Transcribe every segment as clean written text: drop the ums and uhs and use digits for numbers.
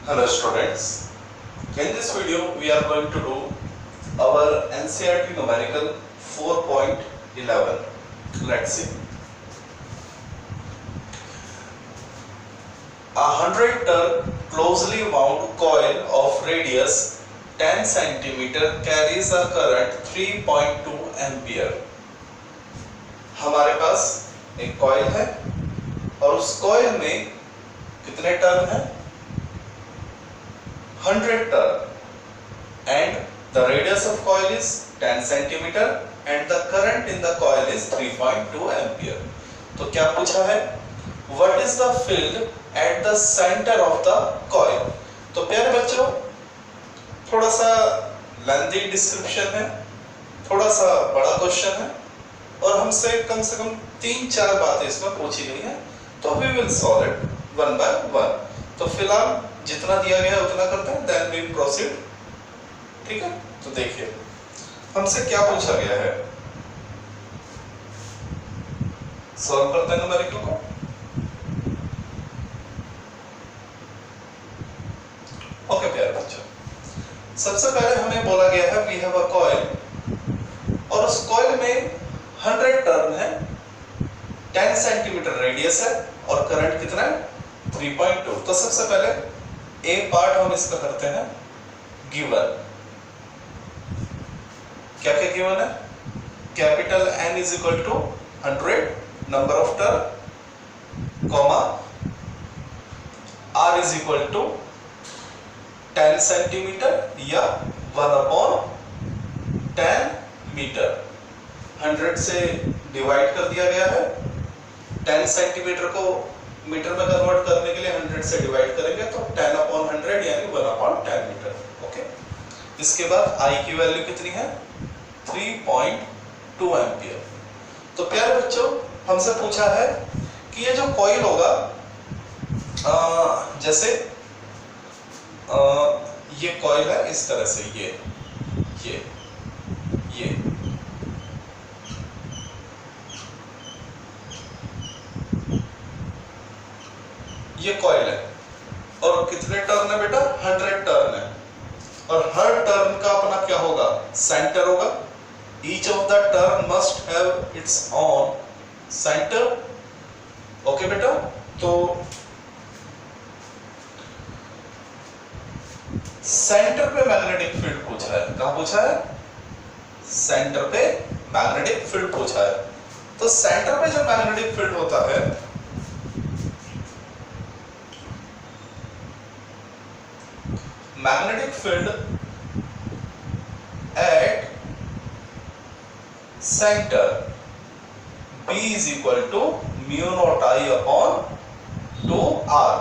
Hello students, in this video we are going to do our NCERT numerical 4.11. Let's see. A 100-turn closely wound coil of radius 10 cm carries a current 3.2 ampere. हमारे पास एक coil है और उस coil में कितने turn है? 100 turn and the radius of coil is 10 centimeter and the current in the coil is 3.2 ampere. तो क्या पूछा है? What is the field at the center of the coil? तो प्यारे बच्चों, थोड़ा सा lengthy description है, थोड़ा सा बड़ा क्वेश्चन है और हमसे कम से कम 3-4 बातें इसमें पूछी गई हैं, तो we will solve it one by one. तो फिलहाल जितना दिया गया है उतना करते हैं, then we proceed. ठीक है? तो देखिए हमसे क्या पूछा गया है, सॉल्व करते हैं न्यूमेरिकल को. ओके प्यारे बच्चों, सबसे पहले हमें बोला गया है वी हैव अ कॉइल और उस कॉइल में 100 टर्न है, 10 सेंटीमीटर रेडियस है और करंट कितना है? 3.2. तो सबसे पहले ए पार्ट हम इसका करते हैं. गिवन क्या क्या गिवन है? Capital N is equal to 100 number of turn, comma R is equal to 10 centimetre या 1/10 मीटर. 100 से डिवाइड कर दिया गया है. 10 सेंटीमीटर को मीटर में कन्वर्ट करने के लिए 100 से डिवाइड करेंगे तो 10/100 यानी 1/10 मीटर. ओके, इसके बाद I की वैल्यू कितनी है? 3.2 एम्पियर. तो प्यारे बच्चों, हमसे पूछा है कि ये जो कॉइल होगा, जैसे ये कॉइल है इस तरह से, ये कॉइल है और कितने टर्न है बेटा? 100 टर्न है और हर टर्न का अपना क्या होगा? सेंटर होगा. Each of the turn must have its own centre. Okay बेटा, तो सेंटर पे मैग्नेटिक फील्ड पूछा है. कहां पूछा है? सेंटर पे मैग्नेटिक फील्ड पूछा है. तो सेंटर पे जो मैग्नेटिक फील्ड होता है, magnetic field at center B is equal to mu naught I upon 2R.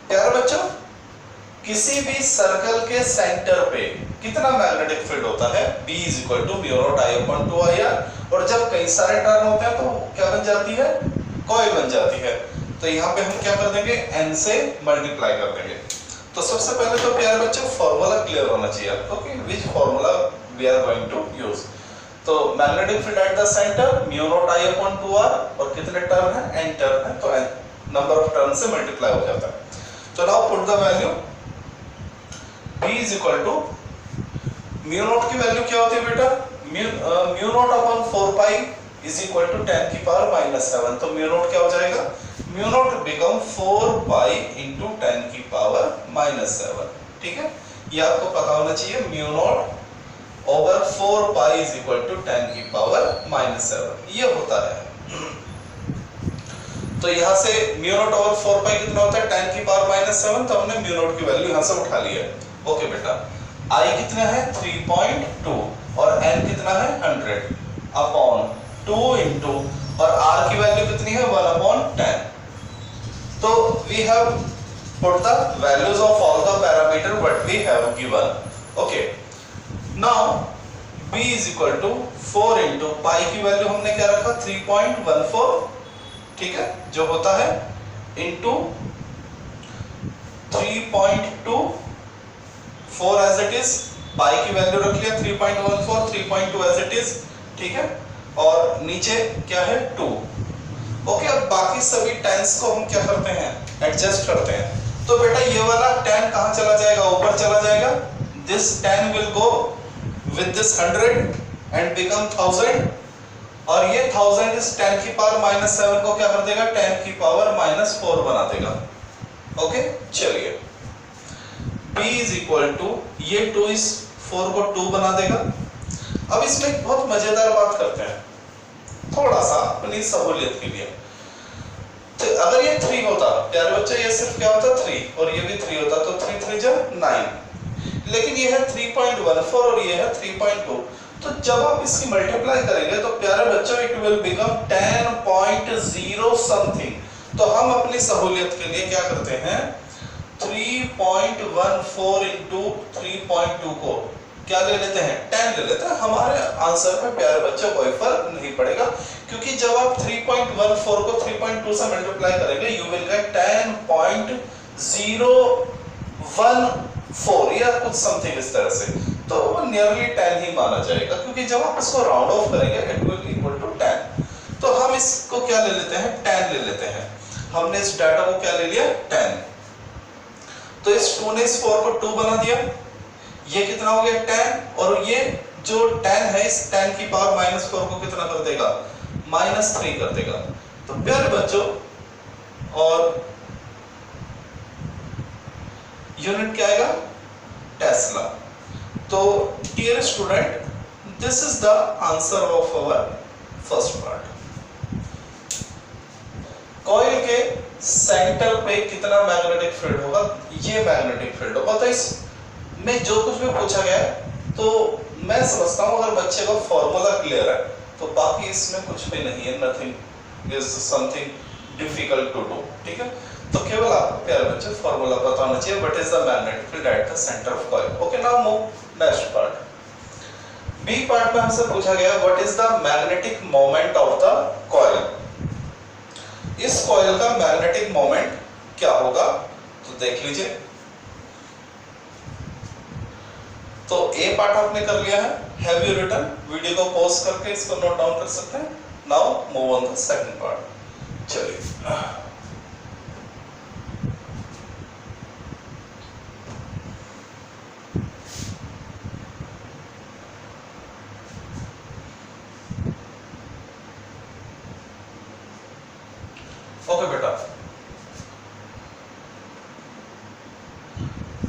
प्यारे बच्चों, किसी भी सर्कल के सेंटर पे कितना मैग्नेटिक फील्ड होता है? B is equal to mu naught I upon 2IR. और जब कई सारे टर्न होते हैं तो क्या बन जाती है? कॉइल बन जाती है. तो यहाँ पे हम क्या कर देंगे? N से मल्टीप्लाई कर देंगे. तो सबसे पहले तो प्यारे बच्चों फॉर्मूला क्लियर होना चाहिए. Okay, which formula we are going to use? तो magnetic field at the centre mu naught I upon 2R और कितने टर्न है? n टर्न है, तो n नंबर ऑफ टर्न से मल्टीप्लाई हो जाता है. तो now put the value. B is equal to mu naught की वैल्यू क्या होती है बेटा? Mu naught upon 4 pi is equal to 10 की पावर -7. तो म्यू नॉट क्या हो जाएगा? Mu naught become 4 pi into 10 की पावर -7. ठीक है, ये आपको पता होना चाहिए. Mu naught over 4 pi is equal to 10 की पावर -7 ये होता है. तो यहाँ से म्यू नॉट ओवर 4 पाई कितना होता है? 10 की पावर -7. तो हमने म्यू नॉट की वैल्यू यहाँ से उठा ली है. ओके बेटा, I कितना है? 3.2 और n कितना है? 100 अपॉन 2 इंटू और R की वैल्यू कितनी है? 1/10. So we have put the values of all the parameter what we have given. Okay. Now B is equal to 4 into pi की वैल्यू हमने क्या रखा? 3.14. ठीक है, जो होता है into 3.2, 4 as it is. pi की वैल्यू रख लिया 3.14, 3.2 as it is. ठीक है, और नीचे क्या है? 2. ओके, अब बाकी सभी टेंस को हम क्या करते हैं? एडजस्ट करते हैं. तो बेटा ये वाला 10 कहां चला जाएगा, ऊपर चला जाएगा। This 10 will go with this 100 and become 1000, और ये 1000 इस 10 की पावर -7 को क्या कर देगा, 10 की पावर -4 बना देगा। ओके, चलिए b इज इक्वल टू, ये 2 इस 4 को 2 बना देगा। अब इसमें एक बहुत मजेदार बात करते हैं, थोड़ा सा अपनी सहूलियत के लिए। तो अगर ये 3 होता प्यारे बच्चे, ये सिर्फ क्या होता 3, और ये भी 3 होता, तो 3 3 जा 9, लेकिन ये है 3.14 और ये है 3.2। तो जब आप इसकी मल्टीप्लाई करेंगे तो प्यारे बच्चों इट विल बिकम 10.0 समथिंग। तो हम अपनी सहूलियत के लिए क्या करते हैं, 3.14 इंटू 3.2 को क्या ले लेते हैं, 10 ले लेते हैं। हमारे आंसर में प्यारे बच्चों कोई फर्क नहीं पड़ेगा, क्योंकि जब आप 3.14 को 3.2 से मल्टीप्लाई करेंगे यू विल गेट 10.014 या कुछ समथिंग इस तरह से, तो वो नियरली 10 ही माना जाएगा, क्योंकि जब आप इसको राउंड ऑफ करेंगे इट विल इक्वल टू 10। तो हम इसको क्या ले लेते हैं, 10 ले लेते हैं। हमने इस डाटा को क्या ले लिया, 10। तो इस 2 ने इस 4 को 2 बना दिया, ये कितना हो गया 10, और ये जो 10 है इस 10 की पावर -4 को कितना कर देगा, -3 कर देगा। तो प्यारे बच्चों, और यूनिट क्या आएगा, टेस्ला। तो dear student, this is the answer of our first part. Coil के सेंटर पे कितना मैग्नेटिक फील्ड होगा, ये मैग्नेटिक फील्ड होगा। तो इसमें जो कुछ भी पूछा गया है, तो मैं समझता हूं अगर बच्चे को फॉर्मूला क्लियर है तो बाकी इसमें कुछ भी नहीं है, nothing is something difficult to do. ठीक है, तो केवल आपको प्यारे बच्चे फॉर्मूला पता होना चाहिए, what is the magnetic field at the centre of coil. Okay, now move next part. B part में हमसे पूछा गया what is the magnetic moment of the coil. इस कॉइल का मैग्नेटिक मोमेंट क्या होगा, तो देख लीजिए। तो ए पार्ट आपने कर लिया है, हैव यू रिटन, वीडियो को पॉज करके इसको नोट डाउन कर सकते हैं। Now move on the second part. चलिए, ओके बेटा,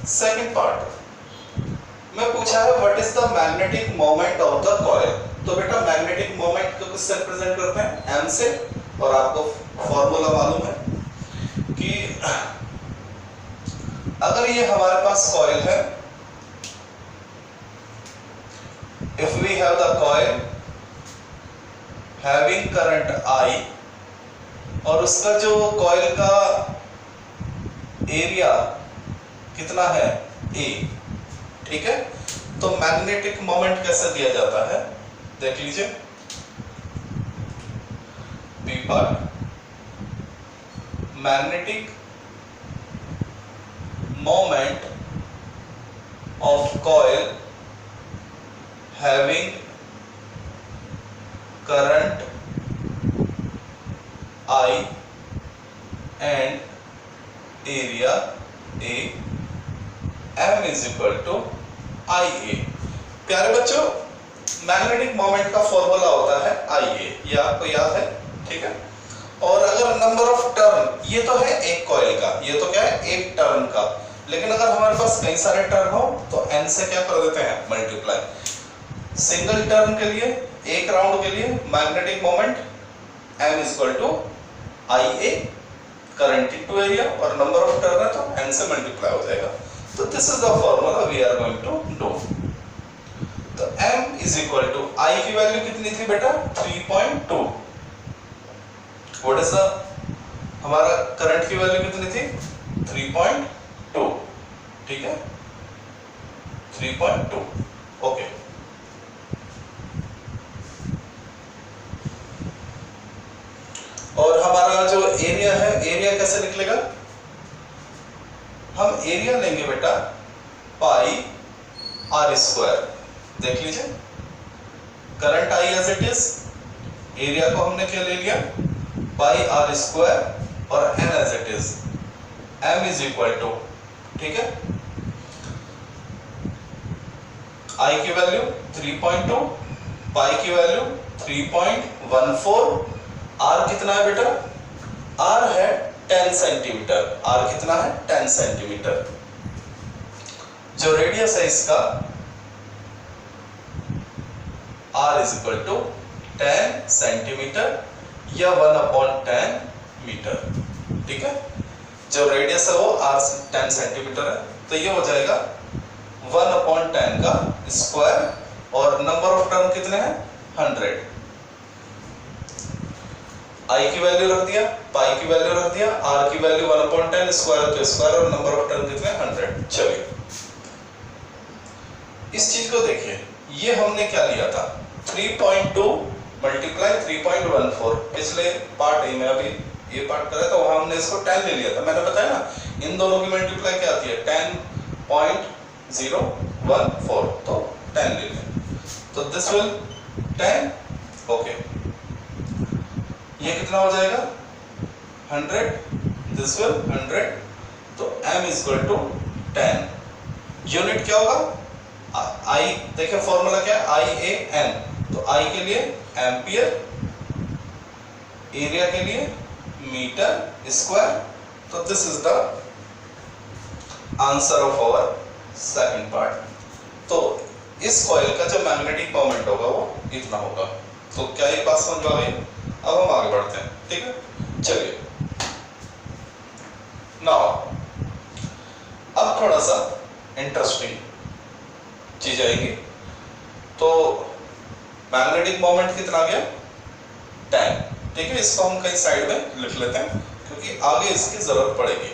सेकंड पार्ट में पूछा है what is the magnetic moment of the coil. तो बेटा मैग्नेटिक मोमेंट को किससे रिप्रेजेंट करते हैं, m से, और आपको फॉर्मूला मालूम है कि अगर ये हमारे पास कॉइल है, if we have the coil having current I, और उसका जो कॉइल का एरिया कितना है, A, ठीक है। तो मैग्नेटिक मोमेंट कैसे दिया जाता है, देख लीजिए। B part, magnetic moment of coil having current I and area A, M is equal to IA। प्यारे बच्चों, मैग्नेटिक मोमेंट का फॉर्मूला होता है IA, ये आपको याद है, ठीक है। और अगर नंबर ऑफ टर्न, ये तो है एक कॉइल का, ये तो क्या है, एक टर्न का, लेकिन अगर हमारे पास कई सारे टर्न हो तो n से क्या कर देते हैं, मल्टीप्लाई। सिंगल टर्न के लिए, एक राउंड के लिए magnetic moment M is equal to IA, current into area, और नंबर ऑफ टर्न है तो n से मल्टीप्लाई हो जाएगा। तो this is the formula we are going to do. तो m is equal to I की वैल्यू कितनी थी बेटा, 3.2। व्हाट इज द, हमारा करंट की वैल्यू कितनी थी, 3.2, ठीक है, 3.2। ओके, और हमारा जो एरिया है, एरिया कैसे निकलेगा, हम एरिया लेंगे बेटा पाई आर स्क्वायर। देख लीजिए, current I as it is, area को हमने क्या ले लिया, पाई आर स्क्वायर, और n as it is. m is equal to, ठीक है, I की वैल्यू 3.2, पाई की वैल्यू 3.14, R कितना है बेटा, R है 10 सेंटीमीटर, R कितना है 10 सेंटीमीटर। जो रेडियस है इसका R is equal to 10 centimetre या 1/10 मीटर, ठीक है। जो रेडियस है वो R 10 सेंटीमीटर है, तो ये हो जाएगा 1/10 का स्क्वायर, और नंबर ऑफ टर्न कितने हैं 100। I की वैल्यू रख दिया, पाई की वैल्यू रख दिया, R की वैल्यू 1/10 स्क्वायर तो स्क्वायर, और नंबर ऑफ टर्न कितने 100। चलिए इस चीज को देखिए, ये हमने क्या लिया था 3.2 मल्टीप्लाई 3.14, पिछले पार्ट में अभी ये पार्ट कर रहे थे वहां हमने इसको 10 ले लिया था, मैंने बताया ना इन दोनों की मल्टीप्लाई क्या आती है 10.014, तो 10 ले लें, तो दिस विल 10, ओके, ये कितना हो जाएगा 100, दिस विल 100, तो m is equal to 10। Unit क्या होगा, I देखिए फॉर्मूला क्या है IAN, तो I के लिए एम्पियर, एरिया के लिए मीटर स्क्वायर, तो this is the answer of our second part. तो इस कॉइल का जो मैग्नेटिक मोमेंट होगा वो इतना होगा। तो क्या ये बात समझ आ गई? अब हम आगे बढ़ते हैं, ठीक है। चलिए नाउ अब थोड़ा सा इंटरेस्टिंग चीज आएगी। तो मैग्नेटिक मोमेंट कितना आ गया 10, ठीक है। इसको हम कहीं साइड में लिख लेते हैं क्योंकि आगे इसकी जरूरत पड़ेगी,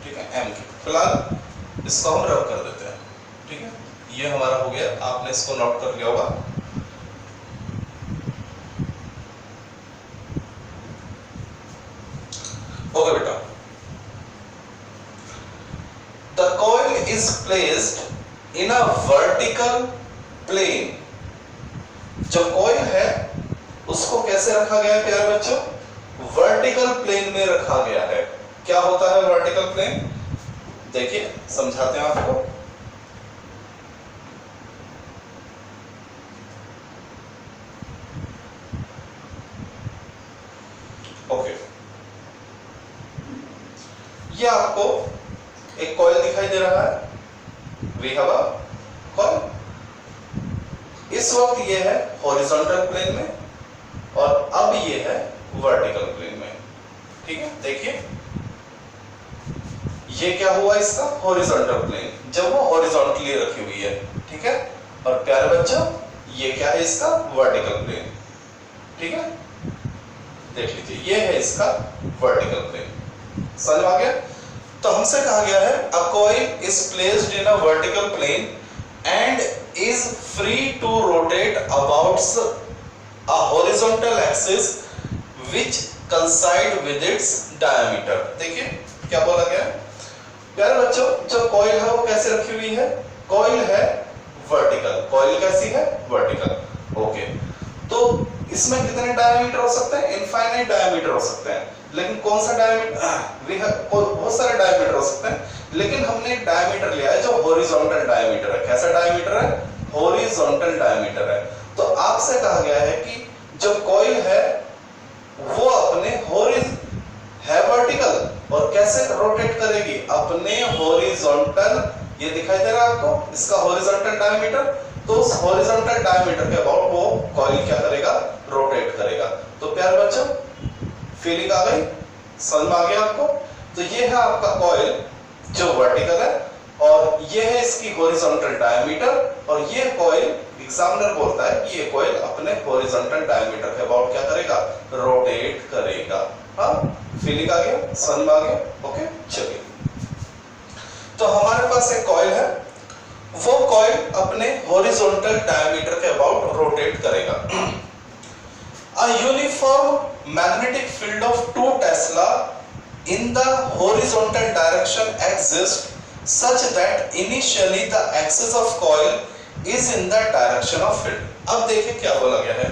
ठीक है, m की। फिलहाल इसको हम रब कर देते हैं, ठीक है। ये हमारा हो गया, आपने इसको नोट कर लिया होगा। ओके बेटा, the coil is placed in a vertical plane. जो कॉइल है उसको कैसे रखा गया है प्यारे बच्चों? वर्टिकल प्लेन में रखा गया है। क्या होता है वर्टिकल प्लेन? देखिए समझाते हैं आपको। ओके, ये आपको एक कॉइल दिखाई दे रहा है, वी हैव अ कॉइल। इस वक्त ये है हॉरिजॉन्टल प्लेन में और अब ये है वर्टिकल प्लेन में, ठीक है। देखिए ये क्या हुआ इसका हॉरिजॉन्टल प्लेन, जब वो हॉरिजॉन्टली रखी हुई है, ठीक है। और प्यारे बच्चों ये क्या है इसका वर्टिकल प्लेन, ठीक है। देख लीजिए ये है इसका वर्टिकल प्लेन, समझ आ गया। तो हमसे कहा गया है a coil is placed in a vertical plane and is free to rotate about a horizontal axis which coincide with its diameter। देखिए क्या बोला गया है प्यारे बच्चों, जो कॉइल है वो कैसे रखी हुई है? कॉइल है वर्टिकल। कॉइल कैसी है? वर्टिकल। ओके, तो इसमें कितने डायमीटर हो सकते हैं? इनफाइनाइट डायमीटर हो सकते हैं। लेकिन कौन सा डायमीटर? बहुत सारे डायमीटर हो सकते हैं, लेकिन हमने एक डायमीटर लिया है जो हॉरिजॉन्टल डायमीटर है। कैसा डायमीटर है? हॉरिजॉन्टल डायमीटर है। तो आपसे कहा गया है कि जो कॉइल है वो अपने है वर्टिकल और कैसे रोटेट करेगी? अपने हॉरिजॉन्टल, ये दिखाई दे रहा है आपको इसका हॉरिजॉन्टल डायमीटर, तो उस हॉरिजॉन्टल डायमीटर के अबाउट वो कॉइल क्या करेगा? रोटेट करेगा। तो प्यारे बच्चों फीलिंग आ गई, समझ में आ गया आपको? तो ये है आपका कॉइल जो वर्टिकल है और ये है इसकी हॉरिजॉन्टल डायमीटर, और ये कॉइल एग्जामिनर बोलता है कि ये कॉइल अपने हॉरिजॉन्टल डायमीटर के अबाउट क्या करेगा? रोटेट करेगा। हाँ, फीलिंग आ गया, समझ में आ गया? ओके, चलिए। तो हमारे पास एक कॉइल है, वो कॉइल अपने हॉरिजॉन्टल डायमीटर के अबाउट रोटेट करेगा। A uniform magnetic field of 2 Tesla in the horizontal direction exists such that initially the axis of coil is in the direction of field। अब देखिए क्या बोला गया है।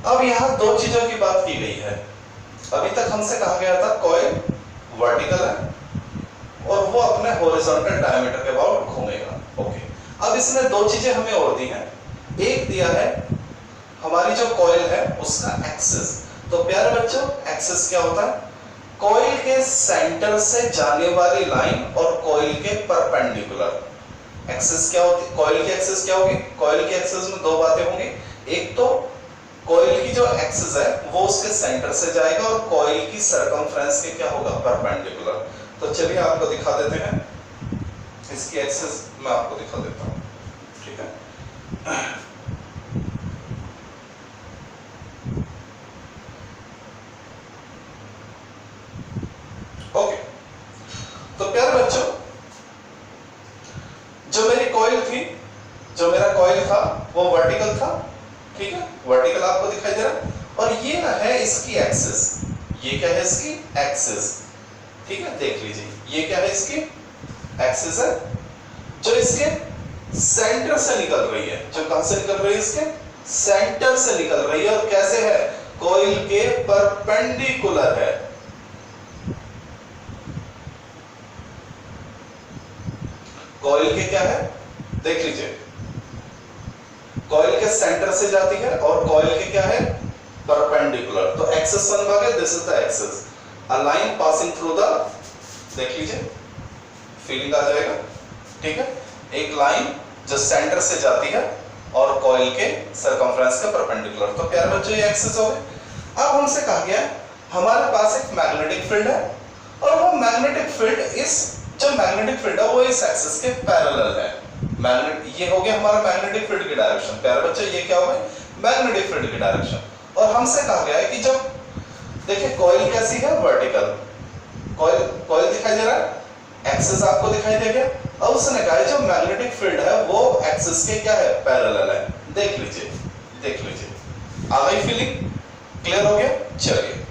अब यहाँ दो चीजों की बात की गई है। अभी तक हमसे कहा गया था कॉइल वर्टिकल है वो अपने हॉरिजॉन्टल डायमीटर के अबाउट घूमेगा। ओके, अब इसमें दो चीजें हमें और दी हैं। एक दिया है हमारी जो कॉइल है उसका एक्सिस। तो प्यारे बच्चों, एक्सिस क्या होता है? कॉइल के सेंटर से जाने वाली लाइन और कॉइल के परपेंडिकुलर। एक्सिस क्या होती है? कॉइल की एक्सिस क्या होगी? कॉइल की एक्सिस में दो बातें होंगी। एक तो कॉइल की जो एक्सिस है वो उसके सेंटर से जाएगा और कॉइल की सरकमफ्रेंस के क्या होगा? परपेंडिकुलर। तो चलिए आपको दिखा देते हैं, इसकी एक्सिस मैं आपको दिखा देता हूं, ठीक है। ओके, तो प्यारे बच्चों, जो मेरी कॉइल थी, जो मेरा कॉइल था वो वर्टिकल था, ठीक है, वर्टिकल आपको दिखाई दे रहा है। और ये ना है इसकी एक्सिस। ये क्या है? इसकी एक्सिस, ठीक है, देख लीजिए, ये क्या है? इसकी एक्सिस है जो इसके सेंटर से निकल रही है। जो कहां से निकल रही है? इसके सेंटर से निकल रही है। और कैसे है? कॉइल के परपेंडिकुलर है। कॉइल के क्या है? देख लीजिए, कॉइल के सेंटर से जाती है और कॉइल के क्या है? परपेंडिकुलर। तो एक्सिस वन भाग है, this is the axis, a line passing through the, देख लीजिए, फीलिंग आ जाएगा, ठीक है, एक लाइन जो सेंटर से जाती है और कॉइल के सरकमफ्रेंस के परपेंडिकुलर। तो प्यारे बच्चों, ये एक्सिस हो गए। अब हमसे कहा गया हमारे पास एक मैग्नेटिक फील्ड है और वो मैग्नेटिक फील्ड इस, जो मैग्नेटिक फील्ड है वो इस एक्सिस के पैरेलल है। मैग्नेट, ये हो गया हमारा मैग्नेटिक फील्ड की डायरेक्शन। प्यारे बच्चों, ये क्या हो गया? मैग्नेटिक फील्ड की डायरेक्शन। और हमसे कहा गया है कि जब, देखिए, कॉइल कैसी है? वर्टिकल। कॉइल, कॉइल दिखाई दे रहा है, एक्सिस आपको दिखाई दे गया। अब उसने कहा है जो मैग्नेटिक फील्ड है वो एक्सिस के क्या है? पैरेलल है। देख लीजिए, देख लीजिए, आ गई फीलिंग? क्लियर हो गया? चलिए,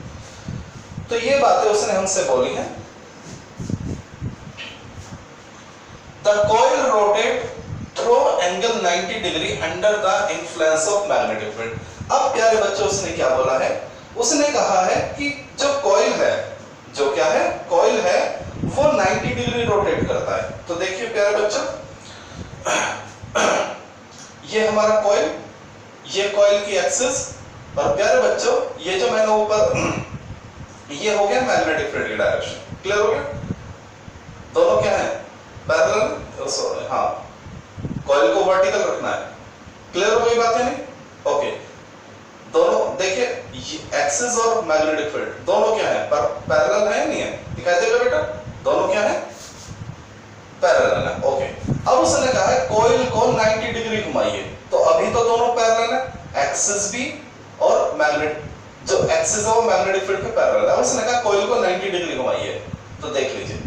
तो ये बातें उसने हमसे बोली हैं। The coil rotate through angle 90 degree under the influence of magnetic field. अब प्यारे बच्चों, उसने क्या बोला है? उसने कहा है कि जो कॉइल है, जो क्या है? कॉइल है, वो 90 डिग्री रोटेट करता है। तो देखिए प्यारे बच्चों, ये हमारा कॉइल, ये कॉइल की एक्सिस, और प्यारे बच्चों ये जो मैंने ऊपर, ये हो गया मैग्नेटिक फील्ड की डायरेक्शन। क्लियर हो गया? दोनों क्या है? पैरेलल। हाँ, कॉइल को वर्टिकल रखना है। क्लियर हो गई बातें? नहीं? ओके, दोनों देखिए, एक्सिस और मैग्नेटिक फील्ड दोनों क्या है? पैरेलल है, नहीं है? दिखाई देगा बेटा, दोनों क्या है? पैरेलल है। ओके, अब उसने कहा है कॉइल को 90 डिग्री घुमाइए। तो अभी तो दोनों पैरेलल है, एक्सिस भी और मैग्नेट, जो एक्सिस है वो मैग्नेटिक फील्ड के पैरेलल है। उसने कहा कॉइल को 90 डिग्री घुमाइए। तो देख लीजिए,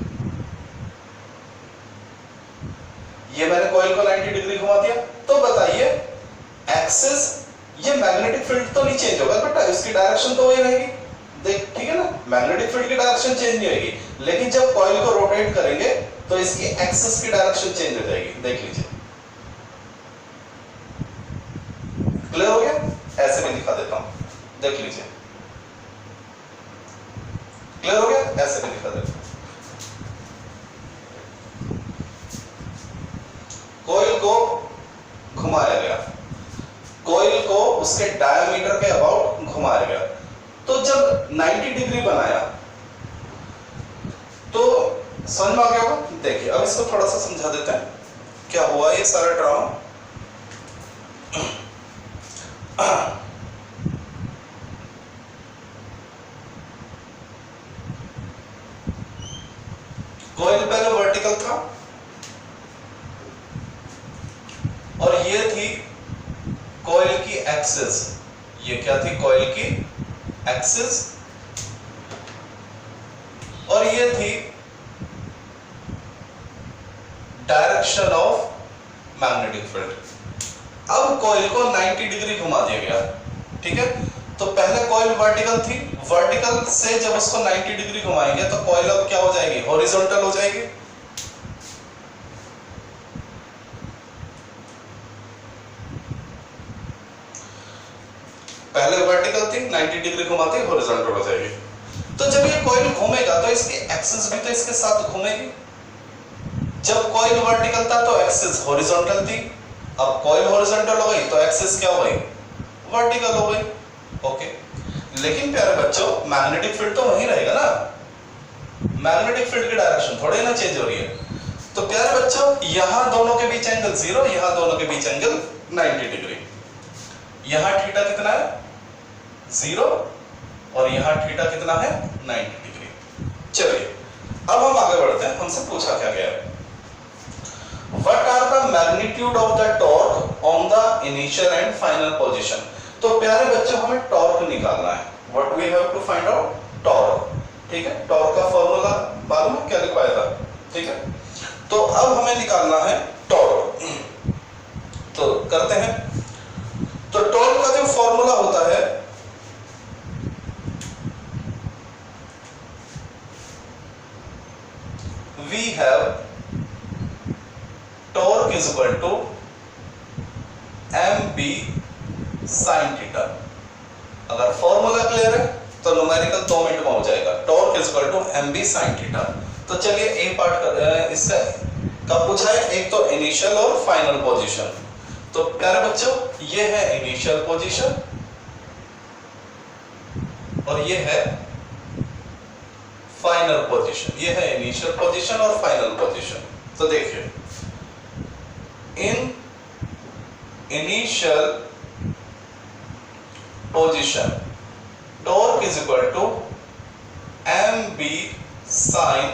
ये मैंने कॉइल को 90 डिग्री घुमा दिया। तो बताइए, एक्सिस, ये मैग्नेटिक फील्ड तो नहीं चेंज होगा बेटा, इसकी डायरेक्शन तो वही रहेगी। देख, ठीक है ना, मैग्नेटिक फील्ड की डायरेक्शन चेंज नहीं होगी, लेकिन जब कॉइल को रोटेट करेंगे तो इसकी एक्सिस की डायरेक्शन चेंज हो जाएगी। देख लीजिए, क्लियर हो गया? ऐसे में दिखा देता हूं, देख लीजिए, क्लियर हो गया? ऐसे में दिखा देता हूं। कॉइल को घुमाया गया, कॉइल को उसके डायमीटर के अबाउट घुमाया गया। तो जब 90 डिग्री बनाया तो समझ में आ गया होगा। देखिए, अब इसको थोड़ा सा समझा देते हैं क्या हुआ ये सारा ड्रामा। कॉइल पहले वर्टिकल था और ये थी कॉइल की एक्सिस। ये क्या थी? कॉइल की एक्सिस। और ये थी डायरेक्शन ऑफ मैग्नेटिक फील्ड। अब कॉइल को 90 डिग्री घुमा दिया गया, ठीक है। तो पहले कॉइल वर्टिकल थी, वर्टिकल से जब उसको 90 डिग्री घुमाएंगे तो कॉइल अब क्या हो जाएगी? हॉरिजॉन्टल हो जाएगी। पहले वर्टिकल थी, 90 डिग्री घुमाते हॉरिजॉन्टल हो जाएगी। तो जब ये कॉइल घूमेगा तो इसकी एक्सिस भी तो इसके साथ घूमेगी। जब कॉइल वर्टिकल था तो एक्सिस हॉरिजॉन्टल थी, अब कॉइल हॉरिजॉन्टल हो गई तो एक्सिस क्या हो गई, वर्टिकल हो गई। ओके, लेकिन प्यारे बच्चों मैग्नेटिक फील्ड तो वहीं रहेगा ना, मैग्नेटिक फील्ड की डायरेक्शन थोड़ी ना चेंज हो रही है। तो प्यारे बच्चों यहां दोनों के बीच एंगल 0, यहां दोनों के बीच एंगल 90 डिग्री। यहां थीटा कितना है 0 और यहां थीटा कितना है 90 डिग्री। चलिए अब हम आगे बढ़ते हैं, हमसे पूछा क्या गया है, what are the magnitude of the torque on the initial and final position. तो प्यारे बच्चों हमें टॉर्क निकालना है, what we have to find out torque. ठीक है, टॉर्क का फॉर्मूला मालूम है क्या लिखवाया था, ठीक है। तो अब हमें निकालना है टॉर्क, तो करते हैं। तो टॉर्क का जो फॉर्मूला होता है we have torque is equal to M B sine theta. अगर फॉर्मूला क्लियर है तो न्यूमेरिकल 2 मिनट में हो जाएगा, torque is equal to M B sine theta. तो चलिए एक पार्ट कर, इसका कब पूछा है, एक तो इनिशियल और फाइनल पोजीशन। तो प्यारे बच्चों ये है इनिशियल पोजीशन और ये है फाइनल पोजीशन, ये है इनिशियल पोजीशन और फाइनल पोजीशन। तो देखिए in initial position torque is equal to M B sine,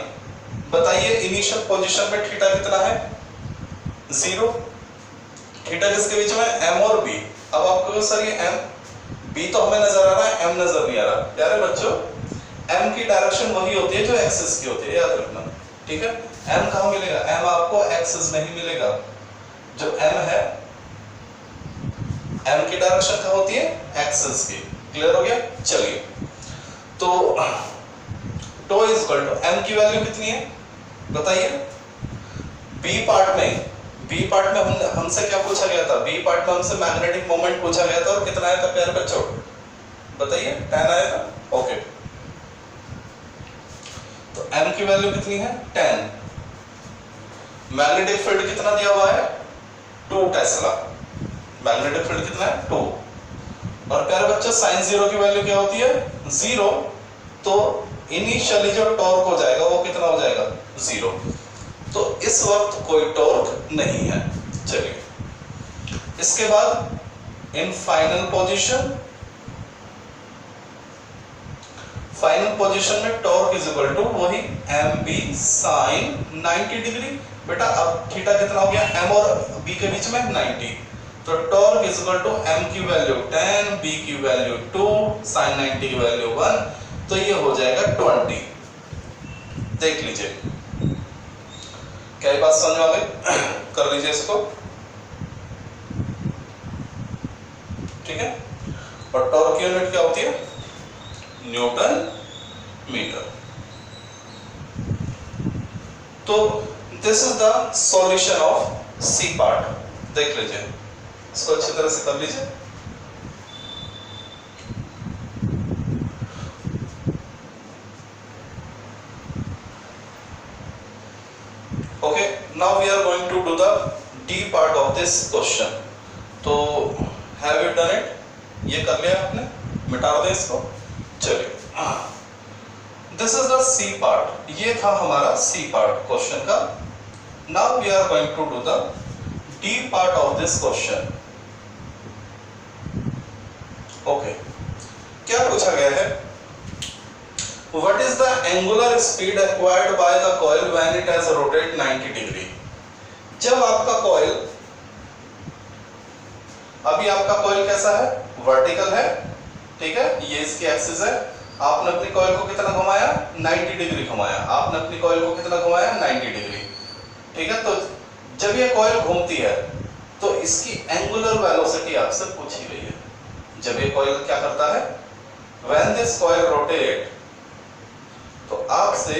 बताइए इनिशियल पोजीशन में थीटा कितना है 0, थीटा किसके बीच में m और b। अब आपको सर ये m b तो हमें नजर आ रहा है, m नजर नहीं आ रहा। प्यारे बच्चों m की डायरेक्शन वही होती है जो एक्सिस की होती है, याद रखना, ठीक है। m कहां मिलेगा, m आपको एक्सिस में ही मिलेगा, जो m है m की डायरेक्शन कहां होती है एक्सिस की। क्लियर हो गया। चलिए तो टो इज इक्वल टू m की वैल्यू कितनी है बताइए। बी पार्ट में हमसे क्या पूछा गया था, बी पार्ट में हमसे मैग्नेटिक मोमेंट पूछा गया था और कितना आया था प्यारे बच्चों बताइए, 10 आया था। ओके, तो m की वैल्यू कितनी है 10। मैग्नेटिक फील्ड कितना दिया हुआ है 2 टेस्ला, मैग्नेटिक फील्ड कितना है 2। और प्यारे बच्चों साइन 0 की वैल्यू क्या होती है 0, तो इनिशियली जो टॉर्क हो जाएगा वो कितना हो जाएगा 0। तो इस वक्त कोई टॉर्क नहीं है। चलिए इसके बाद इन फाइनल पोजीशन में टॉर्क इज इक्वल टू वही एम बी साइन 90 डिग्री। बेटा अब थीटा कितना हो गया m और b के बीच में 90, तो torque is equal to m की वैल्यू 10, b की वैल्यू 2, साइन 90 की वैल्यू 1, तो ये हो जाएगा 20। देख लीजिए क्या ये बात समझ में आ गई, कर लीजिए इसको, ठीक है। और टॉर्क की यूनिट क्या होती है न्यूटन मीटर। तो this is the solution of C part, देख लीजिए इसको अच्छी तरह से कर लीजिए। Okay, now we are going to do the D part of this question. तो have you done it? ये कर लिया आपने, मिटा दें इसको। चलिए this is the C part, ये था हमारा C part क्वेश्चन का। Now we are going to do the D part of this question. Okay, क्या पूछा गया है, What is the angular speed acquired by the coil when it has rotated 90 degree? जब आपका कॉइल, अभी आपका coil कैसा है वर्टिकल है, ठीक है, ये इसकी एक्सिस है। आपने अपनी कॉइल को कितना घुमाया 90 डिग्री घुमाया, आपने अपनी कॉइल को कितना घुमाया 90 डिग्री, ठीक है। तो जब ये कॉइल घूमती है तो इसकी एंगुलर वेलोसिटी आपसे पूछी गई है। जब ये कॉइल क्या करता है when this coil rotate, तो आपसे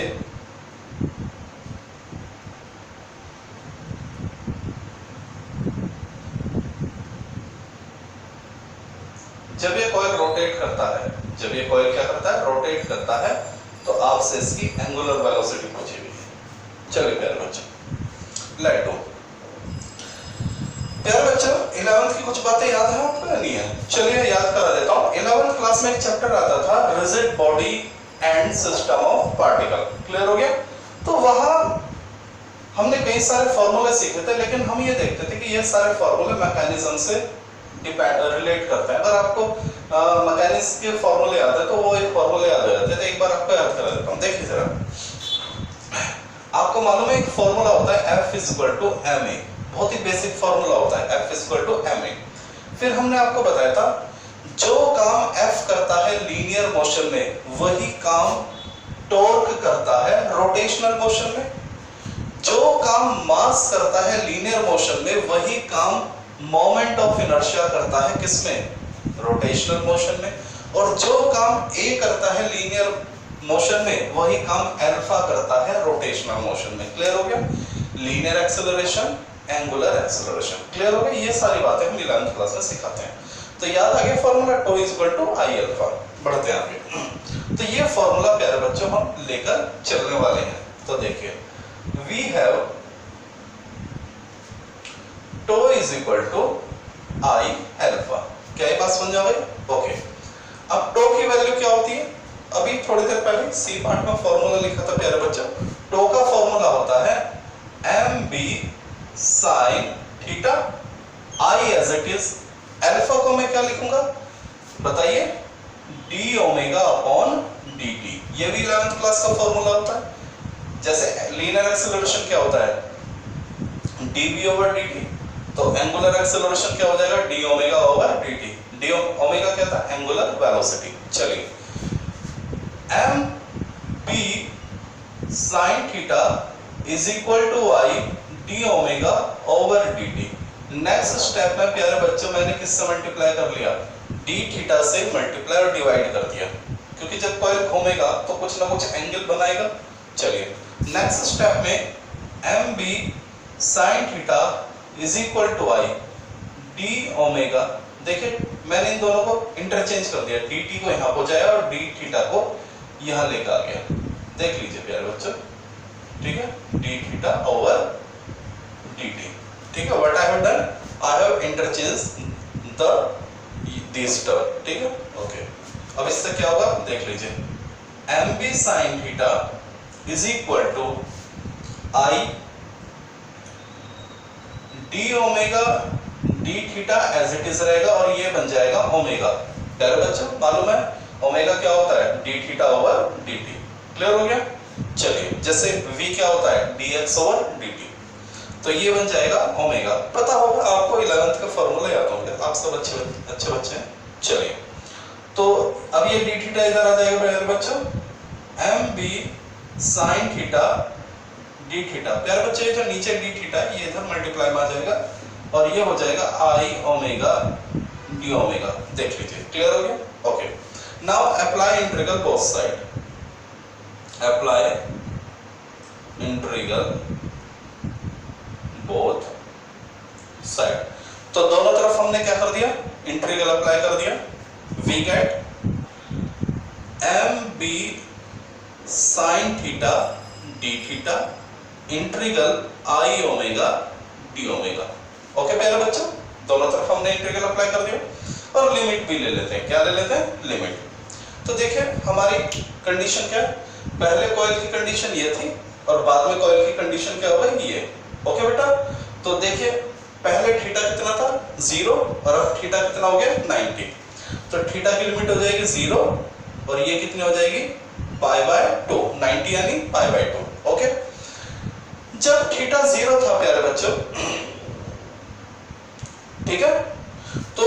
जब ये कॉइल रोटेट करता है, जब ये कॉइल क्या करता है रोटेट करता है, तो आपसे इसकी एंगुलर वेलोसिटी पूछी हुई है। चलिए प्यारे बच्चों लड्डू। प्यारे बच्चों 11th की कुछ बातें याद है आपको या नहीं है? चलिए याद करा देता हूँ। 11th क्लास में एक चैप्टर आता था rigid body and system of particle. Clear हो गया? तो वहां हमने कई सारे फॉर्मूले सीखे थे, लेकिन हम ये देखते थे कि ये सारे फॉर्मूले मैकेनिज्म से रिलेट करते हैं। अगर आपको मैकेनिक्स के फॉर्मूले याद है तो वो एक फॉर्मूले याद हो जाते हैं। तो एक बार आपको याद करा देता हूँ, देखिए जरा। आपको मालूम है एक फॉर्मूला होता है F = ma, बहुत ही बेसिक फॉर्मूला होता है F = ma। फिर हमने आपको बताया था जो काम F करता है लीनियर मोशन में, वही काम टॉर्क करता है रोटेशनल मोशन में। जो काम मास करता है लीनियर मोशन में, वही काम मोमेंट ऑफ इनर्शिया करता है किसमें? रोटेशनल मोशन में। और जो काम A करता है लीनियर मोशन में, वही काम अल्फा करता है रोटेशनल मोशन में। क्लियर हो गया? Linear acceleration, angular acceleration. Clear हो गया? ये सारी बातें हम 11th क्लास में सिखाते हैं। तो याद आ गया फॉर्मूला τ = I अल्फा। बढ़ते हैं आगे। तो ये फॉर्मूला प्यारे बच्चों हम लेकर चलने वाले हैं। तो देखिए वी हैव τ = I अल्फा। क्या ये बात समझ आ गई? ओके। अब τ की वैल्यू क्या होती है? अभी थोड़ी देर पहले सी पार्ट में फॉर्मूला लिखा था प्यारे बच्चों। τ का फॉर्मूला होता है mb sin theta I as it is. Alpha को मैं क्या लिखूंगा बताइए? d omega upon dt। ये भी 11th क्लास का फॉर्मूला होता है। जैसे लीनियर एक्सेलरेशन क्या होता है? dv/dt। तो एंगुलर एक्सेलरेशन क्या हो जाएगा? d ओमेगा/dt। d ओमेगा क्या था? Angular velocity. चलिए mb sin theta = I d ओमेगा/dt। नेक्स्ट स्टेप में प्यारे बच्चों मैंने किससे मल्टीप्लाई कर लिया? d थीटा से मल्टीप्लाई और डिवाइड कर दिया, क्योंकि जब कॉइल घूमेगा तो कुछ ना कुछ एंगल बनाएगा। चलिए नेक्स्ट स्टेप में mb sin theta = I d omega. देखिए मैंने इन दोनों को इंटरचेंज कर दिया, dt को यहाँ हो जाएगा और d थीटा को यहाँ लेकर आ गया। देख लीजिए प्यारे बच्चों, ठीक है? d theta over dt। ठीक है? What I have done? I have interchange this term. ठीक है? ओके। अब इससे क्या होगा देख लीजिए। mb sin theta = I d omega d theta as it is रहेगा और ये बन जाएगा ओमेगा। प्यारे बच्चों मालूम है ओमेगा क्या होता है? d थीटा/dt। क्लियर हो गया? चलिए जैसे v क्या होता है? dx/dt। तो ये बन जाएगा ओमेगा। पता होगा आपको 11th का फॉर्मूला याद होंगे, आप सब अच्छे बच्चे हैं। चलिए तो अब ये d थीटा इधर आ जाएगा प्यारे बच्चों। mb sin theta d theta. प्यारे बच्चों ये जो नीचे d थीटा ये इधर मल्टीप्लाई में आ जाएगा और ये हो जाएगा I ओमेगा d ओमेगा। देख लीजिए क्लियर हो गया? Okay. Now apply integral both side. Apply integral both side. तो दोनों तरफ हमने क्या कर दिया? इंटीग्रल अप्लाई कर दिया। We get mb sin theta d theta integral I omega d omega. Okay प्यारे बच्चों, दोनों तरफ हमने इंटीग्रल अप्लाई कर दिया और लिमिट भी ले लेते हैं। क्या ले लेते हैं? लिमिट। तो देखिए हमारी कंडीशन क्या है? पहले कॉइल की कंडीशन ये थी और बाद में कॉइल की कंडीशन क्या हो गई? ये। ओके बेटा, तो देखिए पहले थीटा कितना था? 0 और अब थीटा कितना हो गया? 90। तो थीटा की लिमिट हो जाएगी 0 और ये कितनी हो जाएगी? π/2। 90 यानी π/2। ओके। जब थीटा 0 था प्यारे बच्चों, ठीक है, तो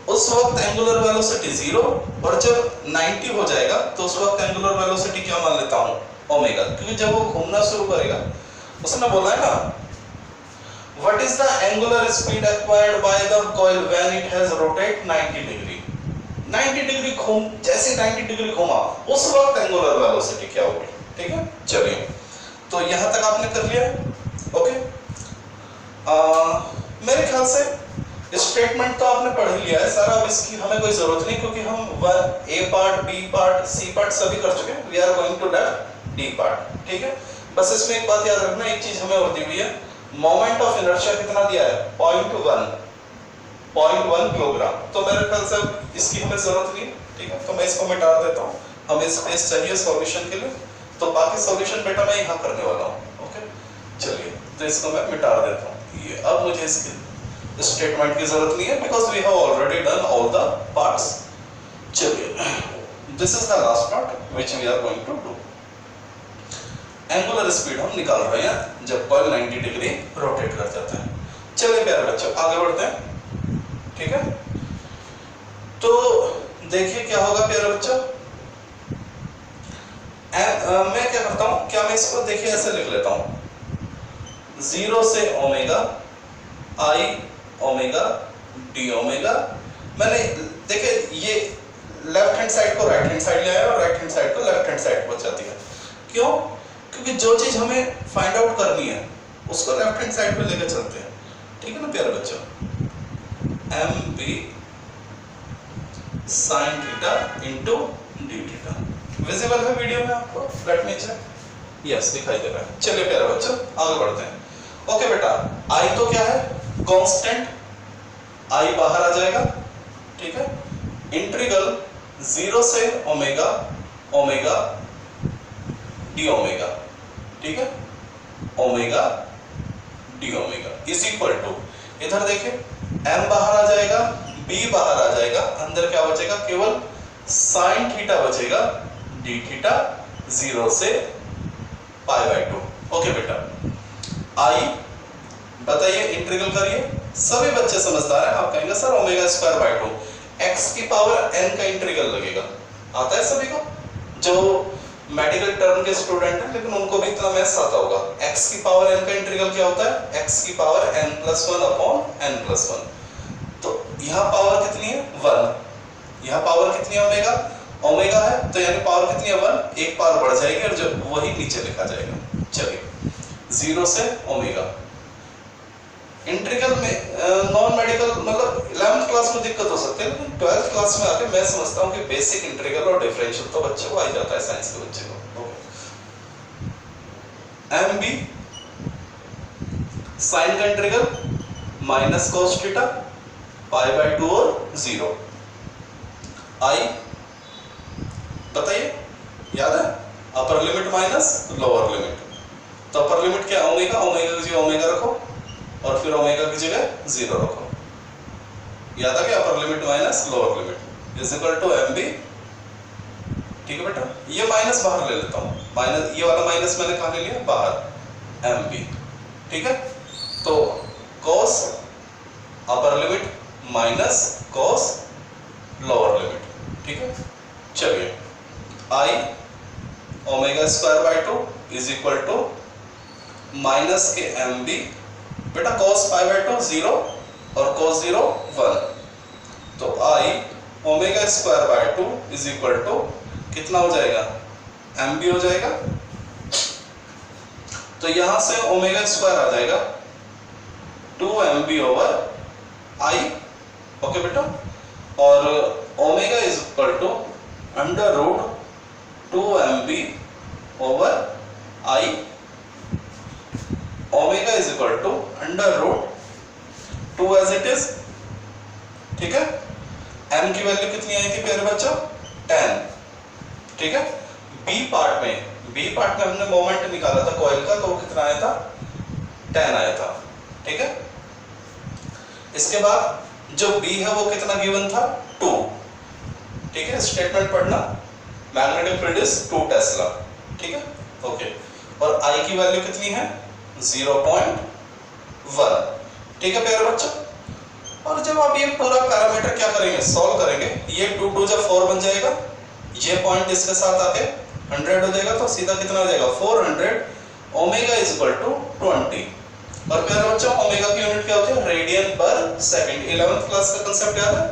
उस वक्त एंगुलर वेलोसिटी 0 और जब 90 हो जाएगा तो उस वक्त एंगुलर वेलोसिटी क्या मान लेता हूं? ओमेगा। क्योंकि जब वो घूमना शुरू करेगा, उसने बोला है ना what is the angular speed acquired by the coil when it has rotate 90 degree. 90 degree घूम, जैसे 90 डिग्री घूमा उस वक्त एंगुलर वेलोसिटी क्या होगी। ठीक है? चलिए तो यहां तक आपने कर लिया। ओके। मेरे ख्याल से स्टेटमेंट तो आपने पढ़ ही लिया है सारा। अब इसकी हमें कोई जरूरत नहीं, क्योंकि हम A part, B part, C part सभी कर चुके हैं। We are going to D part. ठीक है? बस इसमें एक बात याद रखना, एक चीज हमें और दी हुई है, मोमेंट ऑफ इनर्शिया कितना दिया है 0.1 किलोग्राम। तो मेरे ख्याल से इसकी हमें जरूरत नहीं, ठीक है, तो मैं इसको मिटा देता हूँ। हमें स्पेस चाहिए सॉल्यूशन के लिए, तो बाकी सॉल्यूशन बेटा मैं यहाँ करने वाला हूँ। ओके चलिए, तो इसको मैं मिटा देता हूँ। ये अब मुझे इसकी स्टेटमेंट की जरूरत नहीं है because we have already done all the parts. चलिए, this is the last part which we are going to do. Angular speed हम निकाल रहे हैं जब कॉइल 90 डिग्री रोटेट कर जाता है। चलिए प्यारे बच्चों आगे बढ़ते हैं, ठीक है। तो देखिए क्या होगा प्यारे बच्चों, मैं क्या करता हूं, क्या मैं इसको देखिए ऐसे लिख लेता हूं, 0 से ओमेगा आई ओमेगा डी ओमेगा। मैंने देखिए ये लेफ्ट हैंड साइड को राइट हैंड साइड ले आया और राइट हैंड साइड को लेफ्ट हैंड साइड पहुंचा दिया। क्यों? क्योंकि जो चीज हमें फाइंड आउट करनी है उसको लेफ्ट हैंड साइड पे लेकर चलते हैं, ठीक है ना प्यारे बच्चों। M B sine theta into D theta. Visible है वीडियो में आपको? Let me check. यस दिखाई दे रहा है। चलिए प्यारे बच्चों आगे बढ़ते हैं। ओके बेटा, आई तो क्या है कांस्टेंट, आई बाहर आ जाएगा, ठीक है। इंटीग्रल 0 से ओमेगा ओमेगा डी ओमेगा, ठीक है, omega D omega is equal to, इधर देखिए m बाहर आ जाएगा, b बाहर आ जाएगा, अंदर क्या बचेगा, केवल साइन थीटा बचेगा, डी थीटा 0 से π/2। ओके बेटा, आई बताइए इंटीग्रल करिए। सभी बच्चे समझदार हैं, आप कहेंगे sir omega square by 2, x की पावर n का इंटीग्रल लगेगा। आता है सभी को? जो मेडिकल टर्म के स्टूडेंट हैं लेकिन उनको भी इतना मैथ्स आता होगा। x की पावर n का इंटीग्रल क्या होता है, x की पावर n+1 अपॉन n+1। तो यहाँ पावर कितनी है 1, यहाँ पावर कितनी है ओमेगा, ओमेगा है तो यानी पावर कितनी है 1, एक पावर बढ़ जाएगी और जो वही नीचे लिखा जाएगा। चलिए 0 से ओमेगा। इंटीग्रल में नॉन मेडिकल मतलब 11th क्लास में दिक्कत हो सकती है, लेकिन 12th क्लास में आके मैं समझता हूँ कि बेसिक इंटीग्रल और डिफरेंशियल तो बच्चे को आ ही जाता है, साइंस के बच्चे को। एम बी साइन का इंटीग्रल माइनस cos थीटा π/2 और 0। आई बताइए, याद है अपर लिमिट माइनस लोअर लिमिट। तो अपर लिमिट क्या ओमेगा, ओमेगा की जगह ओमेगा रखो और फिर ओमेगा की जगह 0 रखो। याद है कि upper limit minus lower limit is equal to M B, ठीक है बेटा। ये माइनस बाहर ले लेता हूँ, माइनस ये वाला माइनस मैंने कहाँ ले लिया, बाहर, एम बी, ठीक है। तो cos upper limit minus cos lower limit, ठीक है। चलिए I omega square by 2 is equal to minus K M B, बेटा cos π/2 0 और cos 0 1। तो I omega square by 2 is equal to कितना हो जाएगा, एम बी हो जाएगा। तो यहां से ओमेगा स्क्वायर आ जाएगा 2mb ओवर आई, ओके बेटा। और omega is equal to √2mb over I, omega is equal to √2 as it is, ठीक है। m की वैल्यू कितनी आई थी प्यारे बच्चों, 10, ठीक है। बी पार्ट में हमने मोमेंट निकाला था कॉइल का, तो वो कितना आया था, 10 आया था, ठीक है। इसके बाद जो b है वो कितना गिवन था, 2, ठीक है। स्टेटमेंट पढ़ना, मैग्नेटिक फील्ड इज 2 टेस्ला, ठीक है, ओके। और I की वैल्यू कितनी है, 0.1, ठीक है प्यारे बच्चों। और जब आप ये पूरा पैरामीटर क्या करेंगे, सॉल्व करेंगे, ये 2 2 जब 4 बन जाएगा, ये पॉइंट इसके साथ आके 100 हो जाएगा, तो सीधा कितना हो जाएगा 400, ओमेगा इज इक्वल टू 20। और प्यारे बच्चों ओमेगा की यूनिट क्या होती है, रेडियन पर सेकंड। 11th क्लास का कांसेप्ट याद है,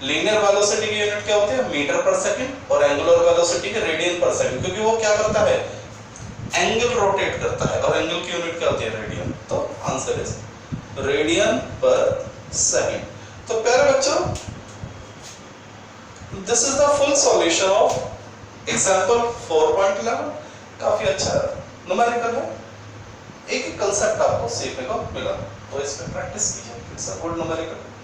लीनियर वेलोसिटी की यूनिट क्या होती है, मीटर पर सेकंड, और एंगुलर वेलोसिटी की रेडियन पर सेकंड, क्योंकि वो क्या करता है, एंगल रोटेट करता है, और एंगल की यूनिट क्या होती है, रेडियन। तो आंसर इज रेडियन पर सेकंड। तो प्यारे बच्चों this is the full solution of example 4.11। काफी अच्छा न्यूमेरिकल है, एक कंसेप्ट आपको सीखने को मिला, तो इस पे प्रैक्टिस कीजिए। It's a good numerical.